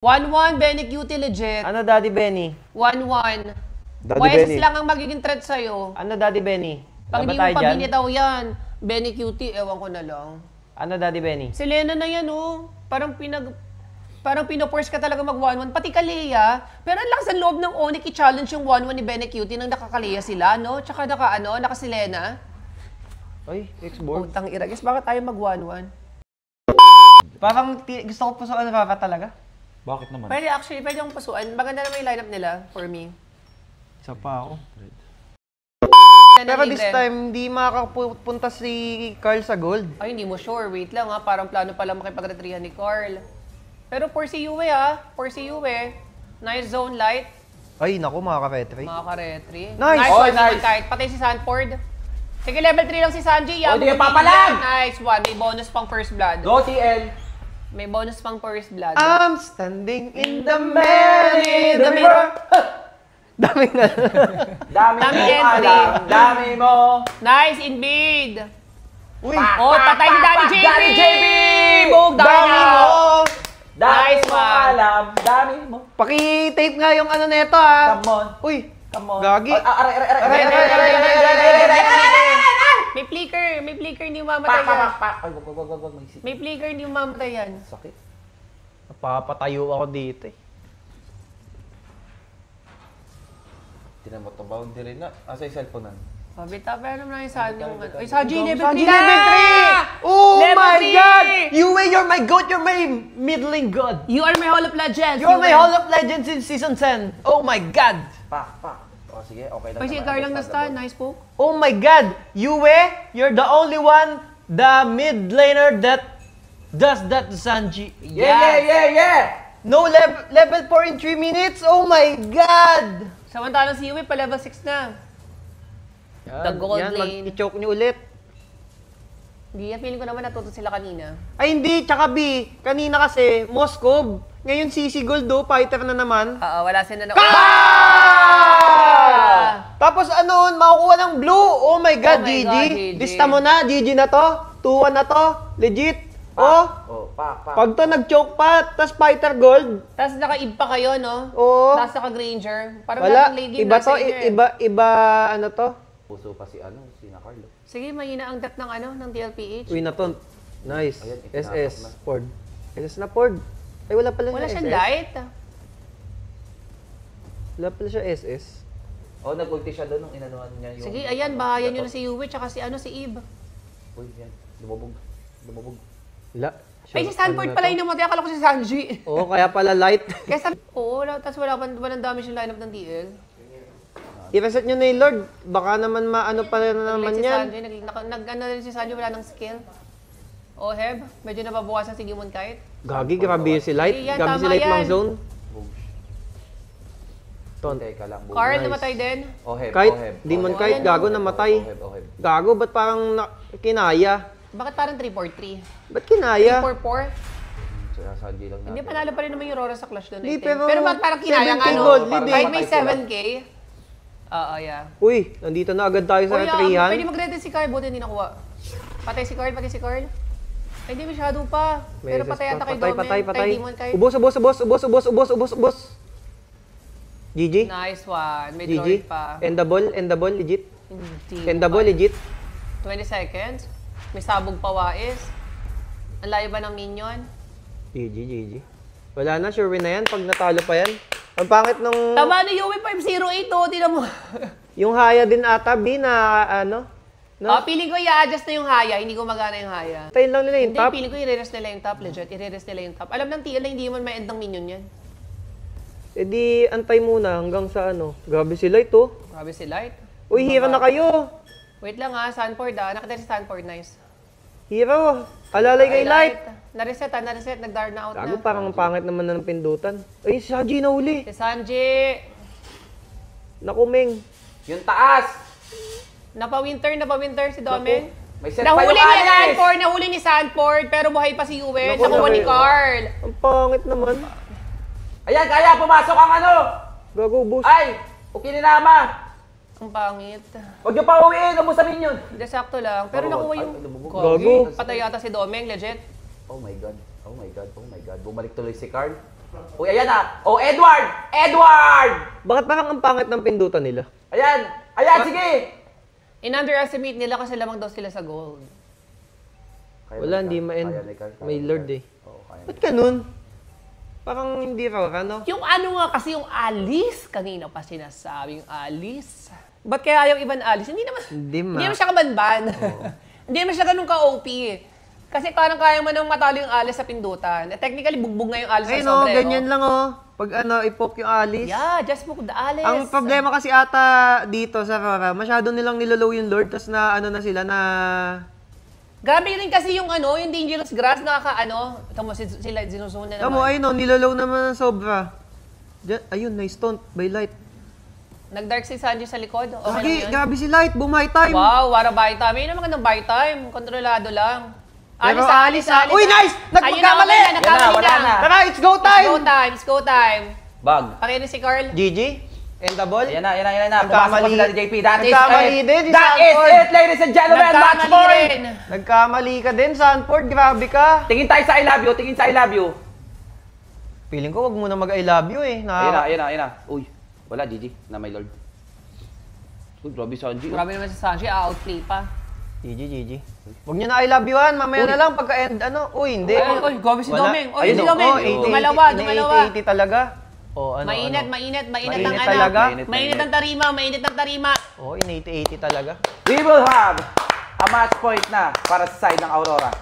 1-1, Benny Cutie legit. Ano, Daddy Benny? 1-1. Daddy YSS Benny. lang ang magiging threat sa'yo. Ano, Daddy Benny? Pag hindi mo Babataay pa dyan? binitaw yan, Benny Cutie, ewan ko na lang. Ano, Daddy Benny? Si Lena na yan, oh. Parang pinoforce ka talaga mag 1-1. Pati Kalea. Pero ang lakas ng loob ng Onyx i-challenge yung 1-1 ni Benny Cutie nang nakakalea sila, no? Tsaka naka si Lena. Ay, X-board. Utang iragis, bakit tayo mag 1-1? Parang gusto ko pusuan na Rara talaga. Bakit naman? Pwede akong pasuan. Maganda naman yung lineup nila for me. Isa pa ako. Yan Pero ang this libre. time, hindi makakapunta si Carl sa gold. Ay, hindi mo sure. Wait lang ha. Parang plano pala makipag-retrihan ni Carl. Pero for si Yue ha. For si Yue. Nice zone light. Ay, naku, makaka-retry. Mga ka-retry. Nice! One, Nice! Kahit patay si Sanford. Sige, level 3 lang si Sanji. O, di ka papalag! Nice one. May bonus pang first blood. Go TL! May bonus pang first blood. I'm standing in the man in the mirror. Dami nga. Dami Dami mo entry. alam, dami mo. Nice invade. Uy, Oh, patay si Daddy JB! Daddy JB! Bog, dami mo! Dami Nice mo one. alam, dami mo. Paki-tape nga yung ano neto ha. Come on, Uy, come on. Gagi. May flicker, hindi mamatay yan. Ay, wag. May flicker, hindi mamatay yan. Sakit. napapatayo ako dito eh. Tinan mo to, boundary na. Asa yung cellphone nan? Bita, pero naman yung Sanji yung ano. Uy, Sanji, level 3 Sanji na! level 3! Oh Level my 3! God! Yue, you're my goat! You're my middling god! You are my Hall of Legends! You're my Hall of Legends in Season 10! Oh my God! Pak. O sige, okay lang. Uy, si naman. Gar lang na stun. Nice poke. Oh my God! Yue, you're the only one, the mid laner that does that to Sanji. Yeah! No level 4 in 3 minutes? Oh my God! Samantalang si Yui pa level 6 na. The gold lane. Mag-choke niyo ulit. Hindi, feeling ko naman natuto sila kanina. Ay hindi, tsaka B, kanina kasi, Moskov. Ngayon CC Gold do, fighter na naman. Oo, wala sila na... Tapos ano, makukuha ng blue. Oh my God, Oh my GG. God, GG. Lista mo na, GG na to. 2-1 na to. Legit. Oh, Pak. pag to nag-choke pa, tas fighter gold. Tapos naka-ib pa kayo, no? Oo. Tapos naka-granger. Parang Wala, lahat ng late game iba nasa to, inyo eh. iba, ano to? Puso pa si Carlo. Sige, mahina ang depth ng ng TLPH. Uy, na to. Nice. Ayan, itinapos SS, na. Ford. SS na Ford. Ay, wala pala Wala siya siyang SS. light. Wala pala siya SS. Oh, nag-ulti siya doon nung inanuhan niya yung... Sige, ayan, bahayan nyo na si Yui, tsaka si Ib. Uy, yan. Lumubog. Wala. Ay, si Stanford pala yung namatay. Akala ko si Sanji. Oo, kaya pala light. Kaya sabi, tapos walang damage yung lineup ng TL. I-reset nyo na yung Lord. Baka naman maano pa rin naman Si yan. Sanji, nag-ano rin si Sanji, wala ng skill. Oh, Heb, medyo nababawasan si Gimon Kite. Gagi, grabe si Light. Yan, Grabe si tama Light yan. mang zone. Ton. Teka lang. Carl Nice. namatay din. Oheb. Kahit Demon Oheb. Kite, gago namatay. Oheb. Gago, ba't parang kinaya? Bakit parang 3-4-3? Ba't kinaya? 3-4-4? Sanji lang Hindi, panalo pa rin naman yung Rora sa Clash doon. Hindi, I think. pero bakit parang kinaya 7K nga, no? gold, hindi. Kahit may 7K. Oo, yeah. Uy, nandito na agad tayo sa Uy, retrihan. pwede mag-ready si Carl, buti hindi nakuha. Patay si Carl. Ay, hindi masyado pa. Pero patay ata kay Domen. Kay Demon Kite. Ubos. GG. Nice one. May GG. glory pa. End the ball, legit. Hindi End the pa. ball, legit. 20 seconds. May sabog pa Wais. Ang layo ba ng minion? GG. Wala na, sure win na yan. Pag natalo pa yan. Ang pangit nung... Tama ni Yui 508 oh. Tinan mo. Yung haya din ata, B, na ano? No? Feeling ko i-adjust na yung haya. Hindi ko magana yung haya. Tayo lang nila yung Hindi, top. feeling ko i-rest nila yung top. Legit, i-rest nila yung top. Alam ng TL na hindi man ma-end ng minion yan. E di, antay muna hanggang sa ano. Grabe si Light, oh. Grabe si Light. Uy, hero na kayo. Wait lang ha, Sanford ha. Nakita si Sanford, nice. Hero. Alalay kay Light. Na-reset, nag-dark na out Gago, na. parang ang pangit naman na ng pindutan. Ay, si Sanji na uli. Si Sanji. Nakumeng. Yung taas! Napa-winter si Domen. May set pa Nahuli yung ni Alice! Sanford, pero buhay pa si Yue. Naku, Nakuha ni Carl. Ang pangit naman. Ayan, kaya pumasok ang ano! Gago, boss. Ay! Ukininama! Ang pangit. Huwag niyo pa uwiin, huwag mo sabihin yun! Hindi, sakto lang. Pero Oo, nakuha ay, yung... lumubog. Gago. Patay yata si Domeng, legit. Oh my God. Bumalik tuloy si Carl. Uy, ayan na. Oh, Edward! Edward! Bakit parang ang pangit ng pindutan nila? Ayan! Ayan, sige! In-underestimate nila kasi lamang daw sila sa gold. Wala, hindi ma-end. Kaya ni Carl, kaya May ni Lord Carl. eh. Oo, kaya Ba't ganun? Parang hindi raw, ano? Yung ano nga kasi yung alis, kanina pa sinasabing alis. Ba't kaya yung ibang alis? Hindi naman, Hindi, ma. hindi naman siya kabanban. Hindi naman siya ganun ka-OP. Kasi parang kaya mo nang matalo yung alis sa pindutan. Eh, technically, bugbog nga yung alis Ay sa no, sobre. ganyan lang oh. Pag ano, i-poke yung alis. Yeah, just book the alis. Ang problema kasi ata dito sa Rora, masyado nilang nilolow yung Lord, tas na ano na sila na... Grabe rin kasi yung ano, yung dangerous grass, nakaka-ano. Tamo, sila sinusunod na naman. Tamo, ayun oh, nilolow naman ng sobra. Ayun, nice stunt by Light. Nag-dark si Sanji sa likod. Okay lang Lagi, yun. grabe si Light, bumay time. Wow, wara buy time. Yun naman ng buy time. Kontrolado lang. Pero Alis. Uy, nice! Nagpagkamali! Ayun na, Yan na, wala na. Tara, it's go It's time! go time, it's go time. Bag. Pakirin si Carl. GG, end the ball. Ayan na, ayan na, ayan na. Pumasok Nagkamali. pa sila ni JP. That is Nagkamali it. din si That is Sanford. it, ladies and gentlemen. Match Nagkamali point. rin. Nagkamali ka din, Sanford, grabe ka. Tingin tayo sa I love you. Tingin sa I love you. Feeling ko wag mo na mag I love you eh. Ayan na, ayan na, ayan na. Uy, wala, GG. Na my lord. Uy, grabe Sanji. Grabe naman si Sanji, outplay pa. GG. Wag niyo na I love you-an, mamaya na lang pagka end ano. Uy, hindi. Uy, grabe si Wala. Domeng. Uy, Ayun, si oh, Domeng. 80, Dumalawa. 80 talaga. Oh, ano, Mainit ano. ang Mainit ano. talaga. Mainit ang tarima, mainit ang tarima. Oh, in 80 talaga. We will have a match point na para sa side ng Aurora.